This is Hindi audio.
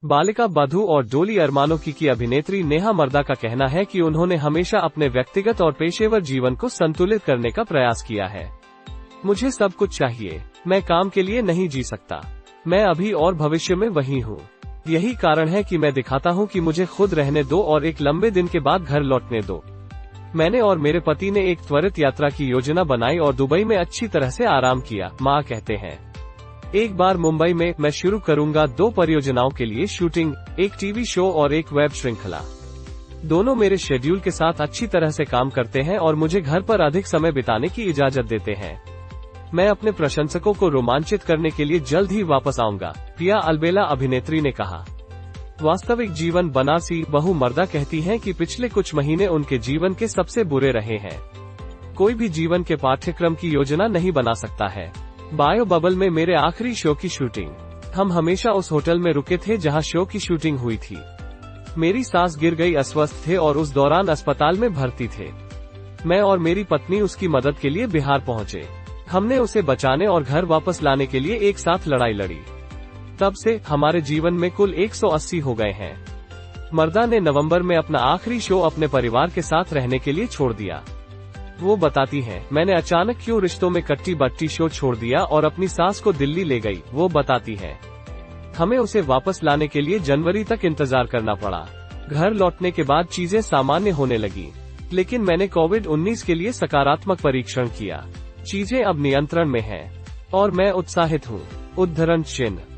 बालिका बधू और डोली अरमानों की अभिनेत्री नेहा मर्दा का कहना है कि उन्होंने हमेशा अपने व्यक्तिगत और पेशेवर जीवन को संतुलित करने का प्रयास किया है। मुझे सब कुछ चाहिए, मैं काम के लिए नहीं जी सकता। मैं अभी और भविष्य में वही हूँ। यही कारण है कि मैं दिखाता हूँ कि मुझे खुद रहने दो और एक लंबे दिन के बाद घर लौटने दो। मैंने और मेरे पति ने एक त्वरित यात्रा की योजना बनाई और दुबई में अच्छी तरह से आराम किया, मां कहते हैं। एक बार मुंबई में मैं शुरू करूंगा 2 परियोजनाओं के लिए शूटिंग, एक टीवी शो और एक वेब श्रृंखला। दोनों मेरे शेड्यूल के साथ अच्छी तरह से काम करते हैं और मुझे घर पर अधिक समय बिताने की इजाजत देते हैं। मैं अपने प्रशंसकों को रोमांचित करने के लिए जल्द ही वापस आऊंगा, पिया अल्बेला अभिनेत्री ने कहा। वास्तविक जीवन बनारसी बहू मर्दा कहती हैं कि पिछले कुछ महीने उनके जीवन के सबसे बुरे रहे हैं। कोई भी जीवन के पाठ्यक्रम की योजना नहीं बना सकता है। बायो बबल में मेरे आखिरी शो की शूटिंग। हम हमेशा उस होटल में रुके थे जहां शो की शूटिंग हुई थी। मेरी सास गिर गई, अस्वस्थ थे और उस दौरान अस्पताल में भर्ती थे। मैं और मेरी पत्नी उसकी मदद के लिए बिहार पहुंचे। हमने उसे बचाने और घर वापस लाने के लिए एक साथ लड़ाई लड़ी। तब से हमारे जीवन में कुल 180 हो गए हैं। मर्दा ने नवंबर में अपना आखिरी शो अपने परिवार के साथ रहने के लिए छोड़ दिया। वो बताती हैं, मैंने अचानक क्यों रिश्तों में कट्टी बट्टी शो छोड़ दिया और अपनी सास को दिल्ली ले गई। वो बताती हैं, हमें उसे वापस लाने के लिए जनवरी तक इंतजार करना पड़ा। घर लौटने के बाद चीजें सामान्य होने लगी, लेकिन मैंने कोविड-19 के लिए सकारात्मक परीक्षण किया। चीजें अब नियंत्रण में हैं और मैं उत्साहित हूँ। उद्धरण चिन्ह।